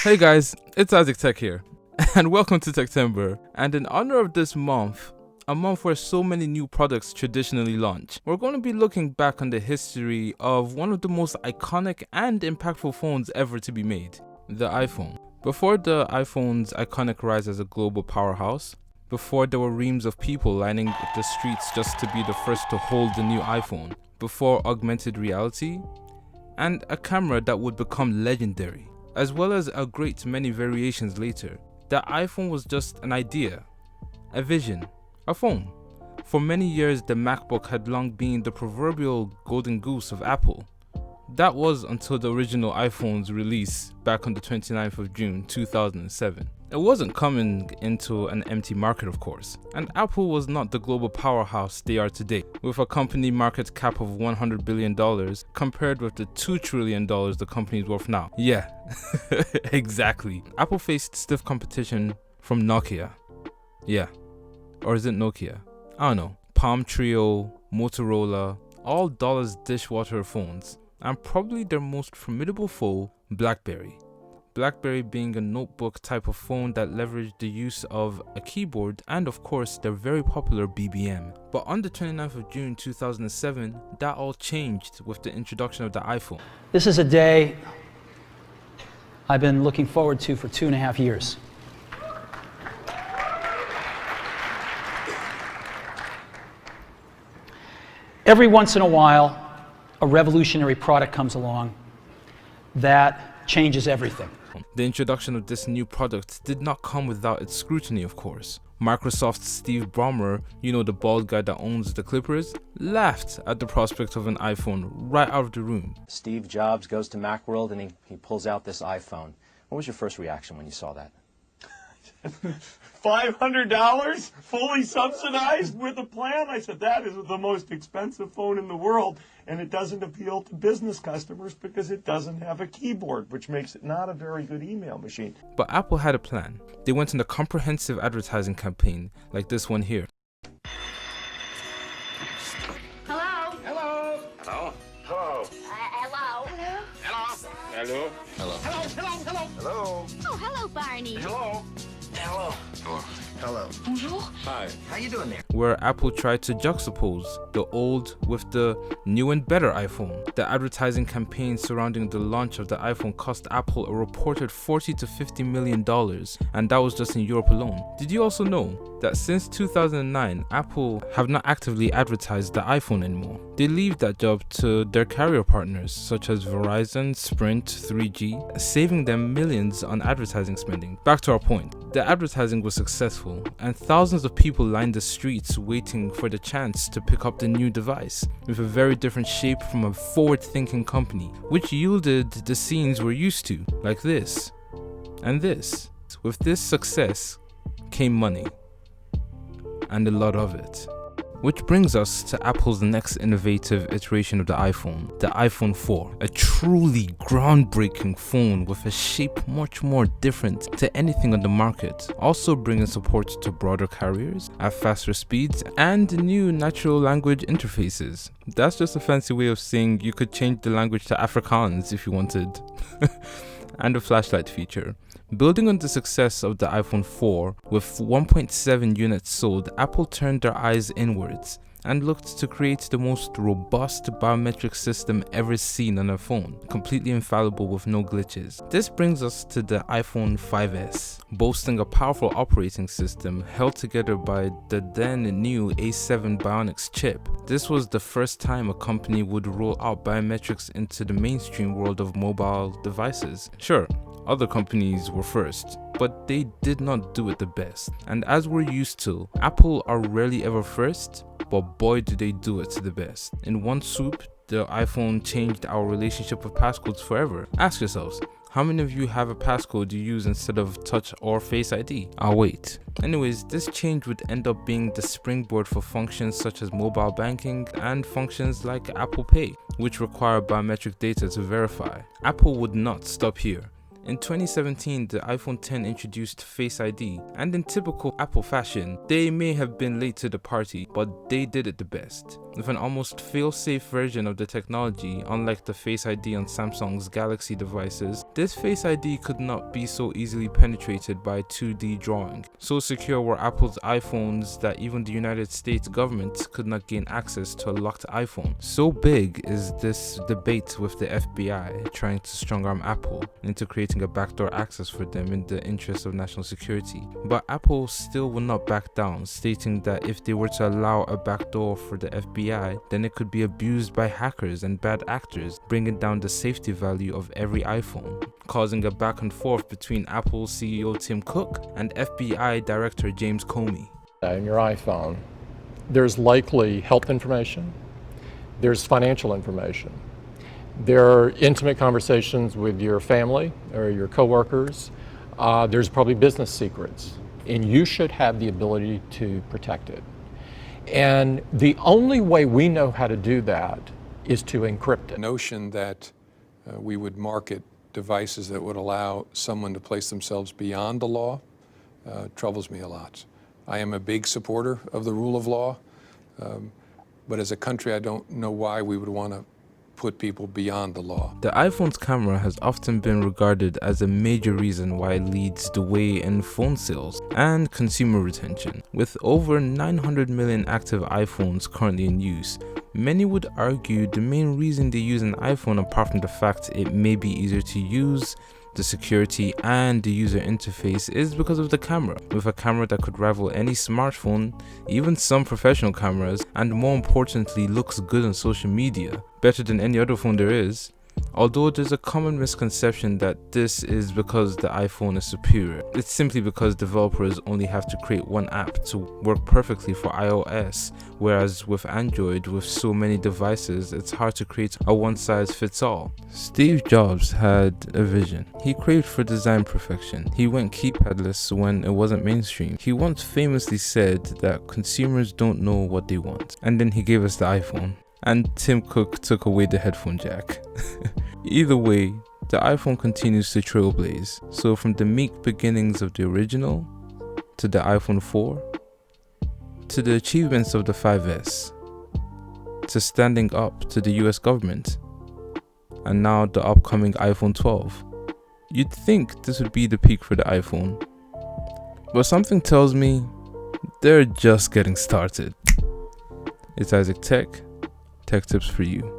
Hey guys, Itsisaactech here, and welcome to Techtember. And in honor of this month, a month where so many new products traditionally launch, we're going to be looking back on the history of one of the most iconic and impactful phones ever to be made, the iPhone. Before the iPhone's iconic rise as a global powerhouse, before there were reams of people lining the streets just to be the first to hold the new iPhone, before augmented reality, and a camera that would become legendary, as well as a great many variations later, the iPhone was just an idea, a vision, a phone. For many years, the MacBook had long been the proverbial golden goose of Apple. That was until the original iPhone's release back on the 29th of June 2007. It wasn't coming into an empty market, of course, and Apple was not the global powerhouse they are today, with a company market cap of $100 billion compared with the $2 trillion the company is worth now. Yeah, exactly. Apple faced stiff competition from Nokia. Yeah, or is it Nokia? I don't know. Palm Trio, Motorola, all dollars dishwater phones, and probably their most formidable foe, BlackBerry. BlackBerry being a notebook type of phone that leveraged the use of a keyboard and of course their very popular BBM. But on the 29th of June 2007, that all changed with the introduction of the iPhone. This is a day I've been looking forward to for 2.5 years. Every once in a while, a revolutionary product comes along that changes everything. The introduction of this new product did not come without its scrutiny, of course. Microsoft's Steve Ballmer, you know, the bald guy that owns the Clippers, laughed at the prospect of an iPhone right out of the room. Steve Jobs goes to Macworld and he pulls out this iPhone. What was your first reaction when you saw that? $500 fully subsidized with a plan? I said, that is the most expensive phone in the world, and it doesn't appeal to business customers because it doesn't have a keyboard, which makes it not a very good email machine. But Apple had a plan. They went on a comprehensive advertising campaign like this one here. Hello? Hello? Hello? Hello? Hello? Hello? Hello? Hello? Hello? Hello? Hello? Oh, hello, Barney. Hello? Hello? Hello? Bonjour. Hi. How you doing there? Where Apple tried to juxtapose the old with the new and better iPhone. The advertising campaign surrounding the launch of the iPhone cost Apple a reported $40 to $50 million, and that was just in Europe alone. Did you also know that since 2009, Apple have not actively advertised the iPhone anymore? They leave that job to their carrier partners such as Verizon, Sprint, 3G, saving them millions on advertising spending. Back to our point, the advertising was successful, and thousands of people lined the streets waiting for the chance to pick up the new device with a very different shape from a forward-thinking company, which yielded the scenes we're used to, like this and this. With this success came money, and a lot of it. Which brings us to Apple's next innovative iteration of the iPhone 4, a truly groundbreaking phone with a shape much more different to anything on the market, also bringing support to broader carriers at faster speeds and new natural language interfaces. That's just a fancy way of saying you could change the language to Afrikaans if you wanted. And a flashlight feature. Building on the success of the iPhone 4, with 1.7 units sold, Apple turned their eyes inwards and looked to create the most robust biometric system ever seen on a phone, completely infallible with no glitches. This brings us to the iPhone 5S, boasting a powerful operating system held together by the then new A7 Bionics chip. This was the first time a company would roll out biometrics into the mainstream world of mobile devices. Sure, other companies were first, but they did not do it the best. And as we're used to, Apple are rarely ever first, but boy do they do it the best. In one swoop, the iPhone changed our relationship with passcodes forever. Ask yourselves, how many of you have a passcode you use instead of Touch or Face ID? I'll wait. Anyways, this change would end up being the springboard for functions such as mobile banking and functions like Apple Pay, which require biometric data to verify. Apple would not stop here. In 2017, the iPhone X introduced Face ID, and in typical Apple fashion, they may have been late to the party, but they did it the best. With an almost fail-safe version of the technology, unlike the Face ID on Samsung's Galaxy devices, this Face ID could not be so easily penetrated by 2D drawing. So secure were Apple's iPhones that even the United States government could not gain access to a locked iPhone. So big is this debate with the FBI trying to strong-arm Apple into creating a backdoor access for them in the interest of national security. But Apple still will not back down, stating that if they were to allow a backdoor for the FBI, then it could be abused by hackers and bad actors, bringing down the safety value of every iPhone, causing a back and forth between Apple CEO Tim Cook and FBI Director James Comey. In your iPhone, there's likely health information, there's financial information, there are intimate conversations with your family or your coworkers, there's probably business secrets, and you should have the ability to protect it. And the only way we know how to do that is to encrypt it. The notion that we would market devices that would allow someone to place themselves beyond the law troubles me a lot. I am a big supporter of the rule of law, but as a country, I don't know why we would want to put people beyond the law. The iPhone's camera has often been regarded as a major reason why it leads the way in phone sales and consumer retention. With over 900 million active iPhones currently in use, many would argue the main reason they use an iPhone, apart from the fact it may be easier to use, the security and the user interface, is because of the camera. With a camera that could rival any smartphone, even some professional cameras, and more importantly looks good on social media, better than any other phone there is. Although there's a common misconception that this is because the iPhone is superior. It's simply because developers only have to create one app to work perfectly for iOS, whereas with Android, with so many devices, it's hard to create a one-size-fits-all. Steve Jobs had a vision. He craved for design perfection. He went keypadless when it wasn't mainstream. He once famously said that consumers don't know what they want. And then he gave us the iPhone. And Tim Cook took away the headphone jack. Either way, the iPhone continues to trailblaze. So from the meek beginnings of the original, to the iPhone 4, to the achievements of the 5S, to standing up to the US government, and now the upcoming iPhone 12. You'd think this would be the peak for the iPhone, but something tells me they're just getting started. It's Itsisaactech, tech tips for you.